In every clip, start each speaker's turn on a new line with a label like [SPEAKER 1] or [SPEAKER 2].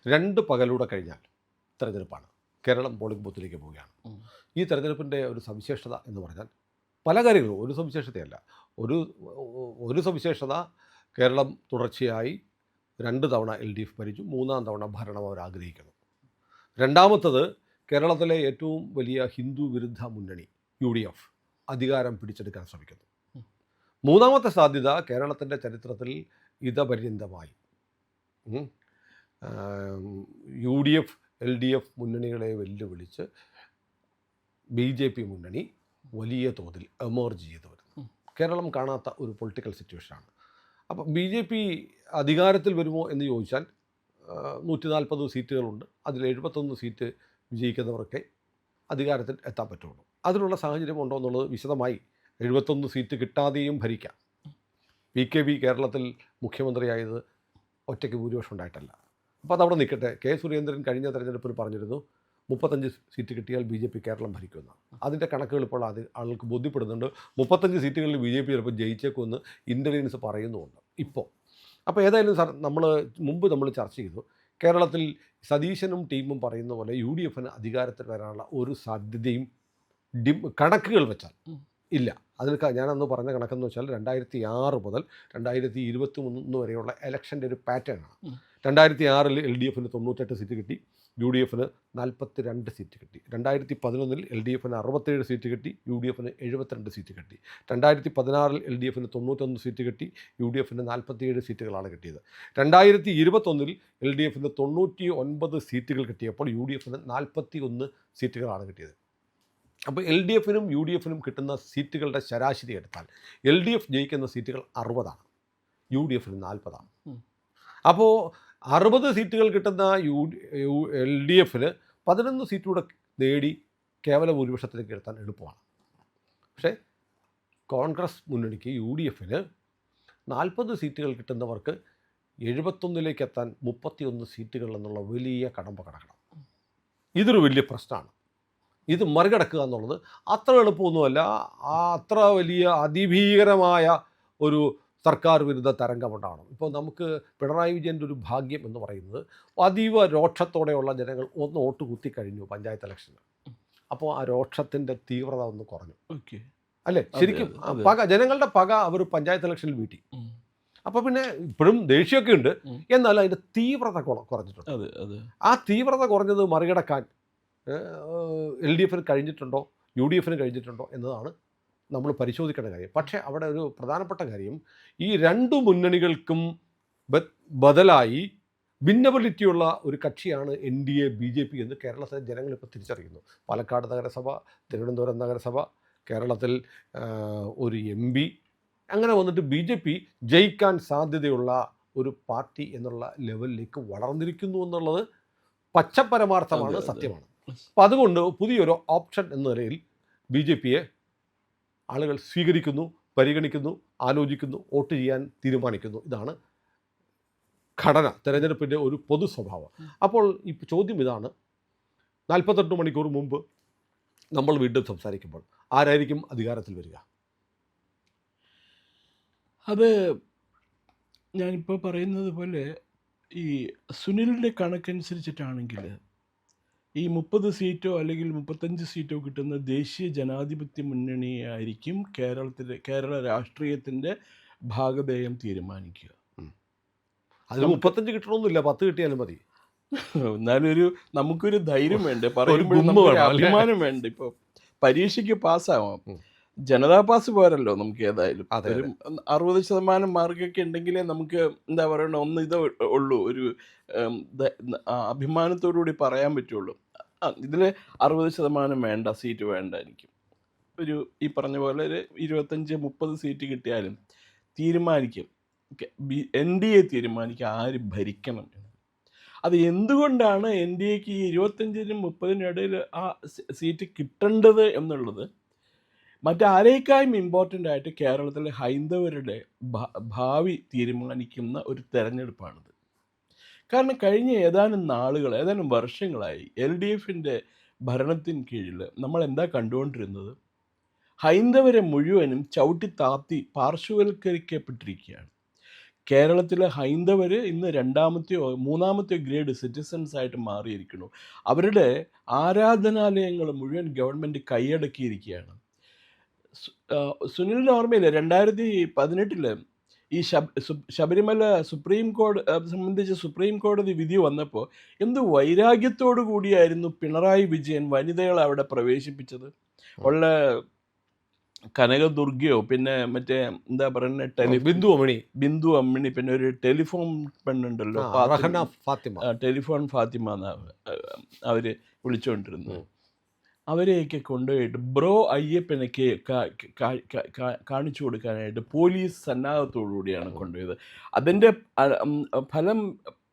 [SPEAKER 1] 2 പകലൂടെ കഴിഞ്ഞാൽ തെരഞ്ഞെടുപ്പാണ്. കേരളം പോളിംഗ് ബൂത്തിലേക്ക് പോവുകയാണ്. ഈ തെരഞ്ഞെടുപ്പിൻ്റെ ഒരു സവിശേഷത എന്ന് പറഞ്ഞാൽ പല കാര്യങ്ങളും, ഒരു സവിശേഷതയല്ല. ഒരു ഒരു സവിശേഷത, കേരളം തുടർച്ചയായി 2 തവണ LDF ഭരിച്ചു. 3-ാം തവണ ഭരണം അവർ ആഗ്രഹിക്കുന്നു. രണ്ടാമത്തത്, കേരളത്തിലെ ഏറ്റവും വലിയ ഹിന്ദു വിരുദ്ധ മുന്നണി UDF അധികാരം പിടിച്ചെടുക്കാൻ ശ്രമിക്കുന്നു. മൂന്നാമത്തെ സാധ്യത, കേരളത്തിൻ്റെ ചരിത്രത്തിൽ ഇതപര്യന്തമായി UDF LDF മുന്നണികളെ വെല്ലുവിളിച്ച് BJP മുന്നണി വലിയ തോതിൽ എമേർജ് ചെയ്തു വരുന്നു. കേരളം കാണാത്ത ഒരു പൊളിറ്റിക്കൽ സിറ്റുവേഷനാണ്. അപ്പം BJP അധികാരത്തിൽ വരുമോ എന്ന് ചോദിച്ചാൽ 140 സീറ്റുകളുണ്ട്. അതിൽ 71 സീറ്റ് വിജയിക്കുന്നവർക്ക് അധികാരത്തിൽ എത്താൻ പറ്റുള്ളൂ. അതിനുള്ള സാഹചര്യം ഉണ്ടോ എന്നുള്ളത് വിശദമായി 71 സീറ്റ് കിട്ടാതെയും ഭരിക്കാം. PKB കേരളത്തിൽ മുഖ്യമന്ത്രിയായത് ഒറ്റയ്ക്ക് ഭൂരിപക്ഷം ഉണ്ടായിട്ടല്ല. അപ്പോൾ അതവിടെ നിൽക്കട്ടെ. K. സുരേന്ദ്രൻ കഴിഞ്ഞ തെരഞ്ഞെടുപ്പിൽ പറഞ്ഞിരുന്നു 35 സീറ്റ് കിട്ടിയാൽ BJP കേരളം ഭരിക്കുമെന്ന്. അതിൻ്റെ കണക്കുകൾ ഇപ്പോൾ ആളുകൾക്ക് ബോധ്യപ്പെടുന്നുണ്ട്. 35 സീറ്റുകളിൽ BJP ചിലപ്പോൾ ജയിച്ചേക്കുമെന്ന് ഇൻ്റലിജൻസ് പറയുന്നുമുണ്ട് ഇപ്പോൾ. അപ്പോൾ ഏതായാലും സാർ, മുമ്പ് നമ്മൾ ചർച്ച ചെയ്തു, കേരളത്തിൽ സതീശനും ടീമും പറയുന്ന പോലെ UDFന് അധികാരത്തിൽ വരാനുള്ള ഒരു സാധ്യതയും കണക്കുകൾ വെച്ചാൽ ഇല്ല. അതിന് ഞാനന്ന് പറഞ്ഞ കണക്കെന്ന് വെച്ചാൽ 2006 മുതൽ 2023 വരെയുള്ള ഇലക്ഷൻ്റെ ഒരു പാറ്റേൺ ആണ്. 2006 LDFന് 98 സീറ്റ് കിട്ടി, UDFന് 42 സീറ്റ് കിട്ടി. 2011 LDFന് 67 സീറ്റ് കിട്ടി, UDFന് 72 സീറ്റ് കിട്ടി. 2016 LDFന് 91 സീറ്റ് കിട്ടി, UDFന് 47 സീറ്റുകളാണ് കിട്ടിയത്. 2021 LDFന് 99 സീറ്റുകൾ കിട്ടിയപ്പോൾ UDFന് 41 സീറ്റുകളാണ് കിട്ടിയത്. അപ്പോൾ LDFനും UDFനും കിട്ടുന്ന സീറ്റുകളുടെ ശരാശരി എടുത്താൽ LDF ജയിക്കുന്ന സീറ്റുകൾ 60ആണ്, UDFന് 40ആണ്. അപ്പോൾ 60 സീറ്റുകൾ കിട്ടുന്ന LDFന് 11 സീറ്റുകൂടെ നേടി കേവല ഭൂരിപക്ഷത്തിലേക്ക് എത്താൻ എളുപ്പമാണ്. പക്ഷേ കോൺഗ്രസ് മുന്നണിക്ക് UDFന് 40 സീറ്റുകൾ കിട്ടുന്നവർക്ക് 71ലേക്ക് എത്താൻ 31 സീറ്റുകൾ എന്നുള്ള വലിയ കടമ്പ കടക്കണം. ഇതൊരു വലിയ പ്രശ്നമാണ്. ഇത് മറികടക്കുക എന്നുള്ളത് അത്ര എളുപ്പമൊന്നുമല്ല. അത്ര വലിയ അതിഭീകരമായ ഒരു സർക്കാർ വിരുദ്ധ തരംഗമുണ്ടാകണം. ഇപ്പോൾ നമുക്ക് പിണറായി വിജയൻ്റെ ഒരു ഭാഗ്യം എന്ന് പറയുന്നത് അതീവ രോക്ഷത്തോടെയുള്ള ജനങ്ങൾ ഒന്ന് വോട്ട് കുത്തിക്കഴിഞ്ഞു പഞ്ചായത്ത് ഇലക്ഷന്. അപ്പോൾ ആ രോക്ഷത്തിൻ്റെ തീവ്രത ഒന്ന് കുറഞ്ഞു. അല്ലേ? ശരിക്കും ജനങ്ങളുടെ പക അവർ പഞ്ചായത്ത് ഇലക്ഷനിൽ വീട്ടി. അപ്പോൾ പിന്നെ ഇപ്പോഴും ദേഷ്യമൊക്കെ ഉണ്ട്, എന്നാൽ അതിൻ്റെ തീവ്രത കുറഞ്ഞിട്ടുണ്ട്. ആ തീവ്രത കുറഞ്ഞത് മറികടക്കാൻ LDFന് കഴിഞ്ഞിട്ടുണ്ടോ UDFന് കഴിഞ്ഞിട്ടുണ്ടോ എന്നതാണ് നമ്മൾ പരിശോധിക്കേണ്ട കാര്യം. പക്ഷേ അവിടെ ഒരു പ്രധാനപ്പെട്ട കാര്യം, ഈ 2 മുന്നണികൾക്കും ബദലായി ഭിന്നബലിറ്റിയുള്ള ഒരു കക്ഷിയാണ് NDA BJP എന്ന് കേരളത്തിലെ ജനങ്ങളിപ്പോൾ തിരിച്ചറിയുന്നു. പാലക്കാട് നഗരസഭ, തിരുവനന്തപുരം നഗരസഭ, കേരളത്തിൽ ഒരു MP, അങ്ങനെ വന്നിട്ട് BJP ജയിക്കാൻ സാധ്യതയുള്ള ഒരു പാർട്ടി എന്നുള്ള ലെവലിലേക്ക് വളർന്നിരിക്കുന്നു എന്നുള്ളത് പച്ചപരമാർത്ഥമാണ്, സത്യമാണ്. അപ്പം അതുകൊണ്ട് പുതിയൊരു ഓപ്ഷൻ എന്ന നിലയിൽ BJPയെ ആളുകൾ സ്വീകരിക്കുന്നു, പരിഗണിക്കുന്നു, ആലോചിക്കുന്നു, വോട്ട് ചെയ്യാൻ തീരുമാനിക്കുന്നു. ഇതാണ് ഘടന, തെരഞ്ഞെടുപ്പിൻ്റെ ഒരു പൊതു സ്വഭാവം. അപ്പോൾ ഇപ്പോൾ ചോദ്യം ഇതാണ്, 48 മണിക്കൂർ മുമ്പ് നമ്മൾ വീണ്ടും സംസാരിക്കുമ്പോൾ ആരായിരിക്കും അധികാരത്തിൽ വരിക?
[SPEAKER 2] അത് ഞാനിപ്പോൾ പറയുന്നത് പോലെ ഈ സുനിലിൻ്റെ കണക്കനുസരിച്ചിട്ടാണെങ്കിൽ ഈ 30 സീറ്റോ അല്ലെങ്കിൽ 35 സീറ്റോ കിട്ടുന്ന ദേശീയ ജനാധിപത്യ മുന്നണിയായിരിക്കും കേരള രാഷ്ട്രീയത്തിൻ്റെ ഭാഗധേയം തീരുമാനിക്കുക.
[SPEAKER 1] അതിൽ 35 കിട്ടണമെന്നില്ല, 10 കിട്ടിയാലും മതി.
[SPEAKER 2] എന്നാലും നമുക്കൊരു ധൈര്യം വേണ്ടേ, പറയുമ്പോൾ അഭിമാനം വേണ്ട. ഇപ്പോൾ പരീക്ഷയ്ക്ക് പാസ്സാവാം, ജനതാ പാസ് പോരല്ലോ നമുക്ക്. ഏതായാലും ഒരു 60% മാർക്കൊക്കെ ഉണ്ടെങ്കിലേ നമുക്ക് എന്താ പറയണ ഇത് ഉള്ളൂ, ഒരു അഭിമാനത്തോടുകൂടി പറയാൻ പറ്റുള്ളൂ. ഇതിൽ 60% വേണ്ട, സീറ്റ് വേണ്ട. എനിക്ക് ഒരു ഈ പറഞ്ഞ പോലെ ഒരു 25-30 സീറ്റ് കിട്ടിയാലും തീരുമാനിക്കും, NDA തീരുമാനിക്കും ആര് ഭരിക്കണം എന്ന്. അത് എന്തുകൊണ്ടാണ് NDAക്ക് 25-നും 30-നും ഇടയിൽ ആ സീറ്റ് കിട്ടേണ്ടത് എന്നുള്ളത് മറ്റാരേക്കായും ഇമ്പോർട്ടൻ്റ് ആയിട്ട് കേരളത്തിലെ ഹൈന്ദവരുടെ ഭാവി തീരുമാനിക്കുന്ന ഒരു തെരഞ്ഞെടുപ്പാണിത്. കാരണം കഴിഞ്ഞ ഏതാനും വർഷങ്ങളായി LDFൻ്റെ ഭരണത്തിന് കീഴിൽ നമ്മൾ എന്താ കണ്ടുകൊണ്ടിരുന്നത്? ഹൈന്ദവരെ മുഴുവനും ചവിട്ടി താത്തി പാർശ്വവൽക്കരിക്കപ്പെട്ടിരിക്കുകയാണ്. കേരളത്തിലെ ഹൈന്ദവർ ഇന്ന് രണ്ടാമത്തെയോ മൂന്നാമത്തെയോ ഗ്രേഡ് സിറ്റിസൺസ് ആയിട്ട് മാറിയിരിക്കുന്നു. അവരുടെ ആരാധനാലയങ്ങൾ മുഴുവൻ ഗവൺമെൻറ് കൈയടക്കിയിരിക്കുകയാണ്. സുനിലിന് ഓർമ്മയില്ലേ 2018 ഈ ശബരിമല സംബന്ധിച്ച് സുപ്രീം കോടതി വിധി വന്നപ്പോൾ എന്ത് വൈരാഗ്യത്തോടു കൂടിയായിരുന്നു പിണറായി വിജയൻ വനിതകളെ അവിടെ പ്രവേശിപ്പിച്ചത്. ഉള്ള കനകദുർഗയോ പിന്നെ മറ്റേ എന്താ പറയുന്നത് ബിന്ദു അമ്മിണി പിന്നെ ഒരു ടെലിഫോൺ പെണ്ണുണ്ടല്ലോ ടെലിഫോൺ ഫാത്തിമ എന്നാണ് അവർ വിളിച്ചുകൊണ്ടിരുന്നത്. അവരെയൊക്കെ കൊണ്ടുപോയിട്ട് ബ്രോ അയ്യപ്പനെ കാണിച്ചു കൊടുക്കാനായിട്ട് പോലീസ് സന്നാഹത്തോടുകൂടിയാണ് കൊണ്ടുപോയത്. അതിൻ്റെ ഫലം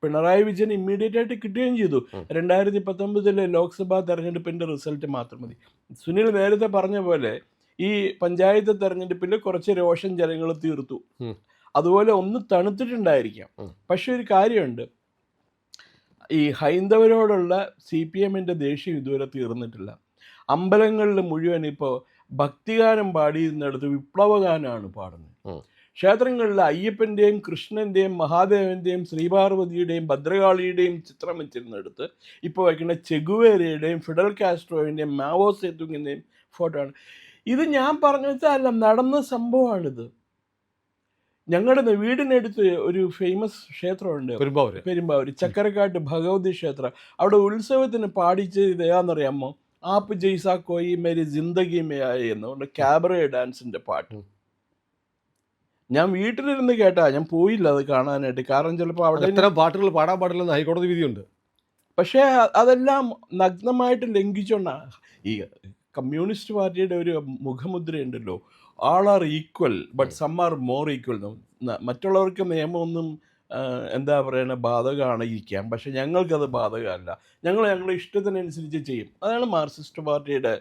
[SPEAKER 2] പിണറായി വിജയൻ ഇമ്മീഡിയറ്റ് ആയിട്ട് കിട്ടുകയും ചെയ്തു. 2019 ലോക്സഭാ തെരഞ്ഞെടുപ്പിൻ്റെ റിസൾട്ട് മാത്രം മതി. സുനിൽ നേരത്തെ പറഞ്ഞ പോലെ ഈ പഞ്ചായത്ത് തെരഞ്ഞെടുപ്പിൽ കുറച്ച് രോഷൻ ജനങ്ങൾ തീർത്തു. അതുപോലെ ഒന്ന് തണുത്തിട്ടുണ്ടായിരിക്കാം. പക്ഷെ ഒരു കാര്യമുണ്ട്, ഈ ഹൈന്ദവരോടുള്ള CPMൻ്റെ ദേഷ്യം ഇതുവരെ തീർന്നിട്ടില്ല. അമ്പലങ്ങളിൽ മുഴുവൻ ഇപ്പോൾ ഭക്തിഗാനം പാടിയിരുന്നിടത്ത് വിപ്ലവഗാനമാണ് പാടുന്നത്. ക്ഷേത്രങ്ങളിൽ അയ്യപ്പൻ്റെയും കൃഷ്ണൻ്റെയും മഹാദേവൻ്റെയും ശ്രീപാർവതിയുടെയും ഭദ്രകാളിയുടെയും ചിത്രം വെച്ചിരുന്നിടത്ത് ഇപ്പോൾ വയ്ക്കുന്ന ചെഗുവേരയുടെയും ഫിഡൽ കാസ്ട്രോവിൻ്റെയും മാവോ സേതുങ്ങിൻ്റെയും ഫോട്ടോ ആണ്. ഇത് ഞാൻ പറഞ്ഞു വെച്ചാൽ നടന്ന സംഭവമാണിത്. ഞങ്ങളുടെ വീടിനടുത്ത് ഒരു ഫേമസ് ക്ഷേത്രമുണ്ട് പെരുമ്പാവൂർ ചക്കരക്കാട്ട് ഭഗവതി ക്ഷേത്രം. അവിടെ ഉത്സവത്തിന് പാടിച്ചത് ഏതാണെന്നറിയാമോ? ആപ്പ് ജയ്സാ കോയി മേരി ജിന്ദഗി മേ ആയി എന്നുകൊണ്ട് ക്യാബറേ ഡാൻസിൻ്റെ പാട്ട്. ഞാൻ വീട്ടിലിരുന്ന് കേട്ടാ, ഞാൻ പോയില്ല അത് കാണാനായിട്ട്. കാരണം ചിലപ്പോൾ അവിടെ
[SPEAKER 1] ഇത്തരം പാട്ടുകൾ പാടാൻ പാടില്ലെന്ന് ഹൈക്കോടതി വിധിയുണ്ട്.
[SPEAKER 2] പക്ഷേ അതെല്ലാം നഗ്നമായിട്ട് ലംഘിച്ചുകൊണ്ടാണ്. ഈ കമ്മ്യൂണിസ്റ്റ് പാർട്ടിയുടെ ഒരു മുഖമുദ്രയുണ്ടല്ലോ, all are equal but some are more equal. മറ്റുള്ളവർക്ക് നിയമമൊന്നും എന്താ പറയുക ബാധകമാണ് ഇരിക്കാം, പക്ഷെ ഞങ്ങൾക്കത് ബാധകമല്ല. ഞങ്ങളുടെ ഇഷ്ടത്തിനനുസരിച്ച് ചെയ്യും. അതാണ് മാർക്സിസ്റ്റ് പാർട്ടിയുടെ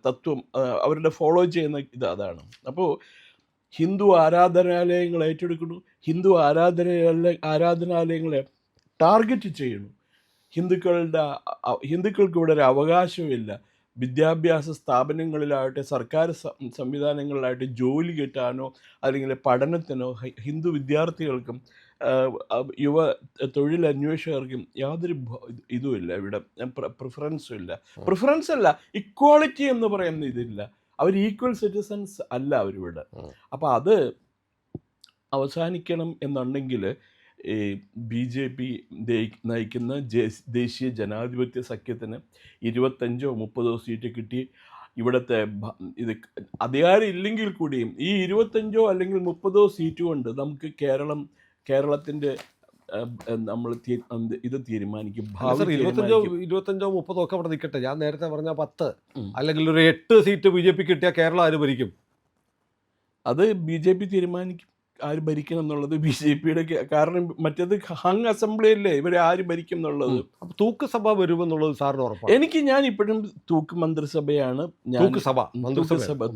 [SPEAKER 2] തത്വം. അവരുടെ ഫോളോ ചെയ്യുന്ന അതാണ്. അപ്പോൾ ഹിന്ദു ആരാധനാലയങ്ങൾ ഏറ്റെടുക്കുന്നു, ഹിന്ദു ആരാധനാലയങ്ങളെ ടാർഗറ്റ് ചെയ്യുന്നു. ഹിന്ദുക്കൾക്ക് ഇവിടെ ഒരു അവകാശമില്ല. വിദ്യാഭ്യാസ സ്ഥാപനങ്ങളിലാവട്ടെ സർക്കാർ സംവിധാനങ്ങളിലായിട്ട് ജോലി കിട്ടാനോ അല്ലെങ്കിൽ പഠനത്തിനോ ഹിന്ദു വിദ്യാർത്ഥികൾക്കും യുവ തൊഴിലന്വേഷകർക്കും യാതൊരു ഇതുമില്ല. ഇവിടെ പ്രിഫറൻസും ഇല്ല. പ്രിഫറൻസ് അല്ല, ഇക്വാളിറ്റി എന്ന് പറയുന്ന ഇതില്ല. അവർ ഈക്വൽ സിറ്റിസൺസ് അല്ല അവരിവിടെ. അപ്പോൾ അത് അവസാനിക്കണം എന്നുണ്ടെങ്കിൽ ഈ BJP നയിക്കുന്ന ദേശീയ ജനാധിപത്യ സഖ്യത്തിന് 25-30 സീറ്റ് കിട്ടി ഇവിടുത്തെ ഇത് അധികാരം ഇല്ലെങ്കിൽ കൂടിയും ഈ 25 അല്ലെങ്കിൽ 30 സീറ്റ് കൊണ്ട് നമുക്ക് കേരളത്തിൻ്റെ നമ്മൾ ഇത് തീരുമാനിക്കും.
[SPEAKER 1] 25-30 ഒക്കെ അവിടെ നിൽക്കട്ടെ. ഞാൻ നേരത്തെ പറഞ്ഞ 10 അല്ലെങ്കിൽ ഒരു 8 സീറ്റ് BJP കിട്ടിയാൽ കേരളം ആര് ഭരിക്കും?
[SPEAKER 2] അത് BJP തീരുമാനിക്കും ആര് ഭരിക്കണം എന്നുള്ളത്. BJPയുടെ കാരണം മറ്റേത് ഹങ് അസംബ്ലിയല്ലേ, ഇവർ ആര് ഭരിക്കും എന്നുള്ളത്.
[SPEAKER 1] അപ്പോൾ തൂക്ക് സഭ വരുമെന്നുള്ളത് സാറിന് ഉറപ്പാണ്?
[SPEAKER 2] ഞാൻ ഇപ്പോഴും തൂക്ക് മന്ത്രിസഭയാണ്,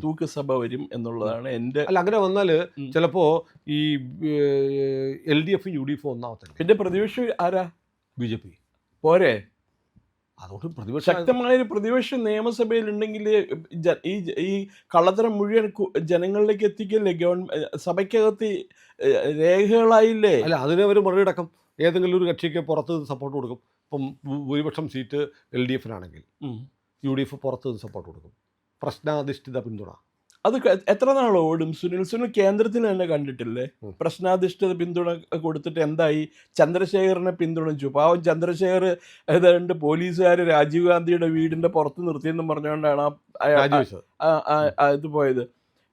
[SPEAKER 2] തൂക്ക് സഭ വരും എന്നുള്ളതാണ് എൻ്റെ.
[SPEAKER 1] അല്ല, അങ്ങനെ വന്നാൽ ചിലപ്പോൾ ഈ LDF UDF ഒന്നാമത്തെ.
[SPEAKER 2] പിന്നെ പ്രതിപക്ഷം ആരാ?
[SPEAKER 1] BJP
[SPEAKER 2] പോരെ?
[SPEAKER 1] അതുകൊണ്ട്
[SPEAKER 2] ശക്തമായൊരു പ്രതിപക്ഷം നിയമസഭയിൽ ഉണ്ടെങ്കിൽ ഈ കള്ളത്തരം മുഴുവൻ ജനങ്ങളിലേക്ക് എത്തിക്കല്ലേ സഭയ്ക്കകത്ത് രേഖകളായില്ലേ?
[SPEAKER 1] അല്ല, അതിനെ അവർ മറികടക്കും. ഏതെങ്കിലും ഒരു കക്ഷിക്ക് പുറത്ത് സപ്പോർട്ട് കൊടുക്കും. ഇപ്പം ഭൂരിപക്ഷം സീറ്റ് LDF-നാണെങ്കിൽ UDF പുറത്ത് സപ്പോർട്ട് കൊടുക്കും. പ്രശ്നാധിഷ്ഠിത പിന്തുണ
[SPEAKER 2] അത് എത്ര നാൾ ഓടും? സുനിൽ കേന്ദ്രത്തിൽ തന്നെ കണ്ടിട്ടില്ലേ പ്രശ്നാധിഷ്ഠിത പിന്തുണ കൊടുത്തിട്ട് എന്തായി? ചന്ദ്രശേഖരനെ പിന്തുണച്ചു. പാവം ചന്ദ്രശേഖർ ഏതാണ്ട് പോലീസുകാർ രാജീവ് ഗാന്ധിയുടെ വീടിൻ്റെ പുറത്ത് നിർത്തിയെന്നും പറഞ്ഞുകൊണ്ടാണ് ഇത് പോയത്.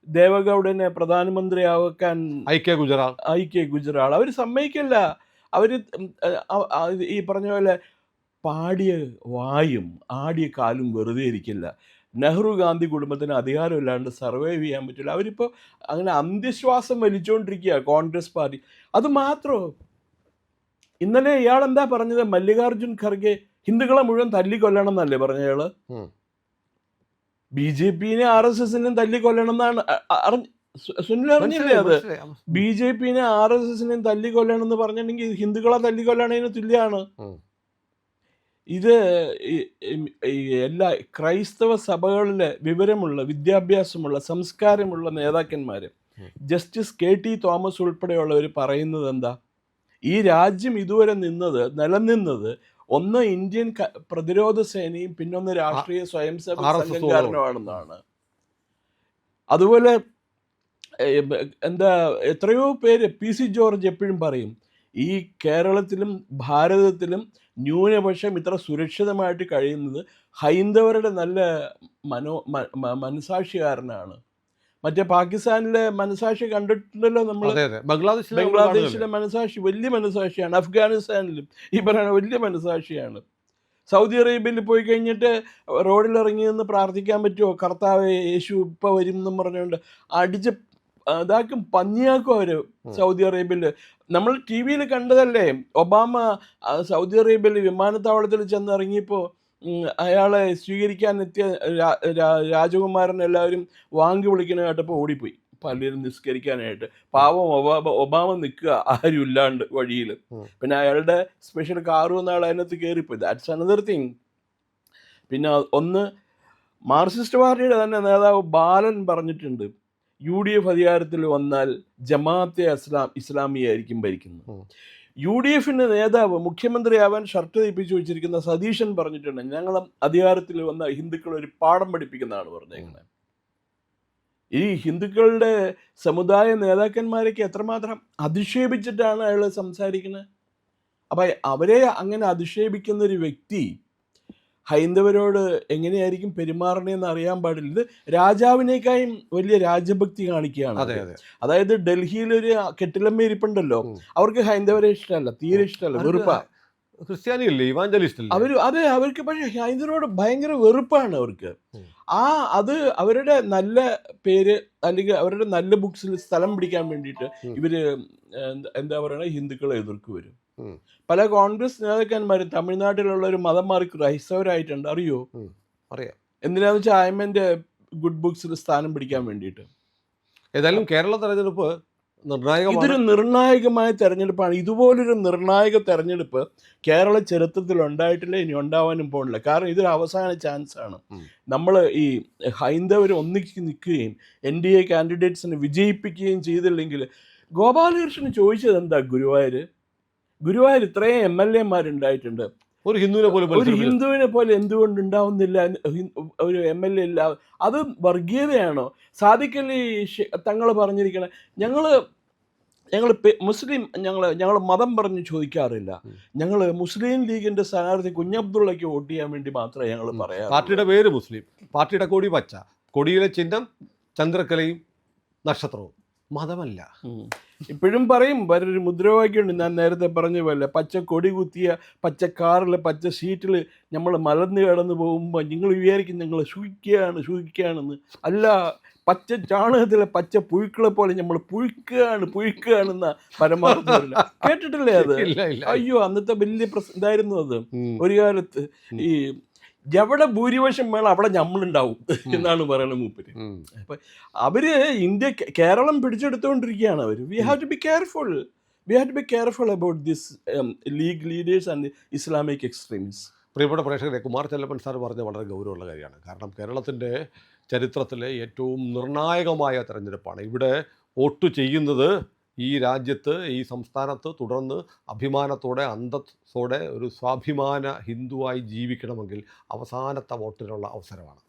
[SPEAKER 2] ദേവഗൗഡനെ പ്രധാനമന്ത്രിയാക്കാൻ ഐക്യ ഗുജറാൾ അവർ സമ്മതിക്കില്ല. അവർ ഈ പറഞ്ഞ പോലെ പാടിയ വായും ആടിയ കാലും വെറുതെ ഇരിക്കില്ല. നെഹ്റു ഗാന്ധി കുടുംബത്തിന് അധികാരമില്ലാണ്ട് സർവൈവ് ചെയ്യാൻ പറ്റില്ല. അവരിപ്പോൾ അങ്ങനെ അന്ത്യശ്വാസം വലിച്ചുകൊണ്ടിരിക്കുക കോൺഗ്രസ് പാർട്ടി. അത് മാത്രമോ, ഇന്നലെ ഇയാൾ എന്താ പറഞ്ഞത്? മല്ലികാർജുൻ ഖർഗെ ഹിന്ദുക്കളെ മുഴുവൻ തല്ലിക്കൊല്ലണം എന്നല്ലേ പറഞ്ഞ അയാള്? BJP-നെ RSS-നെയും തല്ലിക്കൊല്ലണം എന്നാണ് സുനിൽ അറിഞ്ഞില്ലേ? അത് BJP-നെ RSS-നെയും തല്ലിക്കൊല്ലണം എന്ന് പറഞ്ഞിട്ടുണ്ടെങ്കിൽ ഹിന്ദുക്കളെ തല്ലിക്കൊല്ലണതിന് തുല്യമാണ്. ഇത് എല്ലാ ക്രൈസ്തവ സഭകളിലെ വിവരമുള്ള വിദ്യാഭ്യാസമുള്ള സംസ്കാരമുള്ള നേതാക്കന്മാർ ജസ്റ്റിസ് KT തോമസ് ഉൾപ്പെടെയുള്ളവർ പറയുന്നത് എന്താ, ഈ രാജ്യം ഇതുവരെ നിലനിന്നത് ഒന്ന് ഇന്ത്യൻ പ്രതിരോധ സേനയും പിന്നൊന്ന് രാഷ്ട്രീയ സ്വയംസേവക സംഘകാരനുമാണെന്നാണ്. അതുപോലെ എത്രയോ പേര് PC ജോർജ് എപ്പോഴും പറയും, ഈ കേരളത്തിലും ഭാരതത്തിലും ന്യൂനപക്ഷം ഇത്ര സുരക്ഷിതമായിട്ട് കഴിയുന്നത് ഹൈന്ദവരുടെ നല്ല മനസാക്ഷികാരനാണ്. മറ്റേ പാകിസ്ഥാനിലെ മനസാക്ഷി കണ്ടിട്ടുണ്ടല്ലോ നമ്മൾ, ബംഗ്ലാദേശിലെ മനസാക്ഷി വലിയ മനസാക്ഷിയാണ്. അഫ്ഗാനിസ്ഥാനിലും ഈ പറയുന്ന വലിയ മനസാക്ഷിയാണ്. സൗദി അറേബ്യയിൽ പോയി കഴിഞ്ഞിട്ട് റോഡിലിറങ്ങി നിന്ന് പ്രാർത്ഥിക്കാൻ പറ്റുമോ, കർത്താവ് യേശു ഇപ്പം വരും എന്നും പറഞ്ഞുകൊണ്ട് അടിച്ച് ഇതാക്കും, പന്നിയാക്കും അവർ സൗദി അറേബ്യയിൽ. നമ്മൾ TV കണ്ടതല്ലേ, ഒബാമ സൗദി അറേബ്യയിൽ വിമാനത്താവളത്തിൽ ചെന്നിറങ്ങിയപ്പോൾ അയാളെ സ്വീകരിക്കാൻ എത്തിയ രാജകുമാരൻ എല്ലാവരും വാങ്ങി വിളിക്കുന്ന കേട്ടപ്പോൾ ഓടിപ്പോയി പള്ളിയിൽ നിസ്കരിക്കാനായിട്ട്. പാവം ഒബാമ നിൽക്കുക ആരും ഇല്ലാണ്ട് വഴിയിൽ. പിന്നെ അയാളുടെ സ്പെഷ്യൽ കാറ് വന്ന ആൾ അതിനകത്ത് കയറിപ്പോയി. That's another thing. പിന്നെ ഒന്ന് മാർക്സിസ്റ്റ് പാർട്ടിയുടെ തന്നെ നേതാവ് ബാലൻ പറഞ്ഞിട്ടുണ്ട്, UDF അധികാരത്തിൽ വന്നാൽ ജമാഅത്തെ ഇസ്ലാമി ആയിരിക്കും ഭരിക്കുന്നത്. UDF നേതാവ് മുഖ്യമന്ത്രിയാവാൻ ഷർട്ട് തയ്പ്പിച്ച് വെച്ചിരിക്കുന്ന സതീശൻ പറഞ്ഞിട്ടുണ്ട്, ഞങ്ങൾ അധികാരത്തിൽ വന്ന ഹിന്ദുക്കൾ ഒരു പാഠം പഠിപ്പിക്കുന്നതാണ് പറഞ്ഞേക്കുന്നത്. ഈ ഹിന്ദുക്കളുടെ സമുദായ നേതാക്കന്മാരൊക്കെ എത്രമാത്രം അധിക്ഷേപിച്ചിട്ടാണ് അയാൾ സംസാരിക്കുന്നത്. അപ്പം അവരെ അങ്ങനെ അധിക്ഷേപിക്കുന്ന ഒരു വ്യക്തി ഹൈന്ദവരോട് എങ്ങനെയായിരിക്കും പെരുമാറണേന്ന് അറിയാൻ പാടില്ല. ഇത് രാജാവിനേക്കായും വലിയ രാജഭക്തി കാണിക്കുകയാണ്. അതായത് ഡൽഹിയിലൊരു കെട്ടിലമ്മ ഇരിപ്പുണ്ടല്ലോ, അവർക്ക് ഹൈന്ദവരെ ഇഷ്ടമല്ല, തീരെ ഇഷ്ടമല്ല, വെറുപ്പാ.
[SPEAKER 1] ക്രിസ്ത്യാനിയല്ലേ, ഇവാഞ്ചലിസ്റ്റ്
[SPEAKER 2] അതെ, അവർക്ക് പക്ഷേ ഹൈന്ദവരോട് ഭയങ്കര വെറുപ്പാണ് അവർക്ക്. അത് അവരുടെ നല്ല പേര് അല്ലെങ്കിൽ അവരുടെ നല്ല ബുക്സിൽ സ്ഥലം പിടിക്കാൻ വേണ്ടിയിട്ട് ഇവര് എന്താ പറയണ, ഹിന്ദുക്കളെ എതിർക്ക് വരും. പല കോൺഗ്രസ് നേതാക്കന്മാരും തമിഴ്നാട്ടിലുള്ള ഒരു മതം മാറി ക്രൈസ്തവരായിട്ടുണ്ട്, അറിയോ?
[SPEAKER 1] അറിയാം.
[SPEAKER 2] എന്തിനാന്ന് വെച്ചാൽ അയ്മന്റെ ഗുഡ് ബുക്സിൽ സ്ഥാനം പിടിക്കാൻ വേണ്ടിയിട്ട്.
[SPEAKER 1] ഏതായാലും കേരള തെരഞ്ഞെടുപ്പ്
[SPEAKER 2] ഇതൊരു നിർണായകമായ തെരഞ്ഞെടുപ്പാണ്. ഇതുപോലൊരു നിർണായക തെരഞ്ഞെടുപ്പ് കേരള ചരിത്രത്തിൽ ഉണ്ടായിട്ടില്ല, ഇനി ഉണ്ടാവാനും പോകണില്ല. കാരണം ഇതൊരു അവസാന ചാൻസ് ആണ്. നമ്മൾ ഈ ഹൈന്ദവർ ഒന്നിച്ച് നിൽക്കുകയും NDA കാൻഡിഡേറ്റ്സിനെ വിജയിപ്പിക്കുകയും ചെയ്തില്ലെങ്കിൽ, ഗോപാലകൃഷ്ണന് ചോദിച്ചത് എന്താ, ഗുരുവായൂർ ഇത്രയും MLA-മാരുണ്ടായിട്ടുണ്ട്,
[SPEAKER 1] ഒരു ഹിന്ദുവിനെ പോലെ
[SPEAKER 2] എന്തുകൊണ്ട് ഉണ്ടാവുന്നില്ല ഒരു MLA ഇല്ല? അത് വർഗീയതയാണോ? സാദിഖ് അലി തങ്ങൾ പറഞ്ഞിരിക്കണേ, ഞങ്ങൾ മുസ്ലിം, ഞങ്ങൾ മതം പറഞ്ഞ് ചോദിക്കാറില്ല, ഞങ്ങൾ മുസ്ലിം ലീഗിന്റെ സ്ഥാനാർത്ഥി കുഞ്ഞബ്ദുള്ളയ്ക്ക് വോട്ട് ചെയ്യാൻ വേണ്ടി മാത്രമേ ഞങ്ങൾ പറയാം.
[SPEAKER 1] പാർട്ടിയുടെ പേര് മുസ്ലിം, പാർട്ടിയുടെ കൊടി പച്ച, കൊടിയിലെ ചിഹ്നം ചന്ദ്രക്കലയും നക്ഷത്രവും, മതമല്ല.
[SPEAKER 2] ഇപ്പോഴും പറയും, വേറൊരു മുദ്രാവാക്യമുണ്ട്, ഞാൻ നേരത്തെ പറഞ്ഞ പോലെ, പച്ച കൊടി കുത്തിയ പച്ച കാറിൽ പച്ച സീറ്റിൽ നമ്മൾ മലർന്ന് കിടന്ന് പോകുമ്പോൾ നിങ്ങൾ വിചാരിക്കും ഞങ്ങൾ സൂഹിക്കുകയാണെന്ന്. അല്ല, പച്ച ചാണകത്തിലെ പച്ച പുഴുക്കളെ പോലെ നമ്മൾ പുഴുക്കുകയാണെന്ന പരമാർത്ഥം കേട്ടിട്ടില്ലേ അത്? അയ്യോ, അന്നത്തെ വലിയ ഇതായിരുന്നു അത്. ഒരു കാലത്ത് ഈ എവിടെ ഭൂരിപക്ഷം വേണം അവിടെ നമ്മളുണ്ടാവും എന്നാണ് പറയുന്നത് മൂപ്പര്. അപ്പൊ അവര് കേരളം പിടിച്ചെടുത്തുകൊണ്ടിരിക്കുകയാണ് അവര്. We have to be careful about this league leaders and Islamic extremist.
[SPEAKER 1] പ്രിയപ്പെട്ട പ്രേക്ഷകരെ, കുമാർ ചെല്ലപ്പൻ സാർ പറഞ്ഞ വളരെ ഗൗരവമുള്ള കാര്യമാണ്. കാരണം കേരളത്തിൻ്റെ ചരിത്രത്തിലെ ഏറ്റവും നിർണായകമായ തെരഞ്ഞെടുപ്പാണ്. ഇവിടെ വോട്ട് ചെയ്യുന്നത് ഈ രാജ്യത്ത്, ഈ സംസ്ഥാനത്ത് തുടർന്ന് അഭിമാനത്തോടെ അന്തസ്സോടെ ഒരു സ്വാഭിമാന ഹിന്ദുവായി ജീവിക്കണമെങ്കിൽ അവസാനത്തെ വോട്ടിനുള്ള അവസരമാണ്.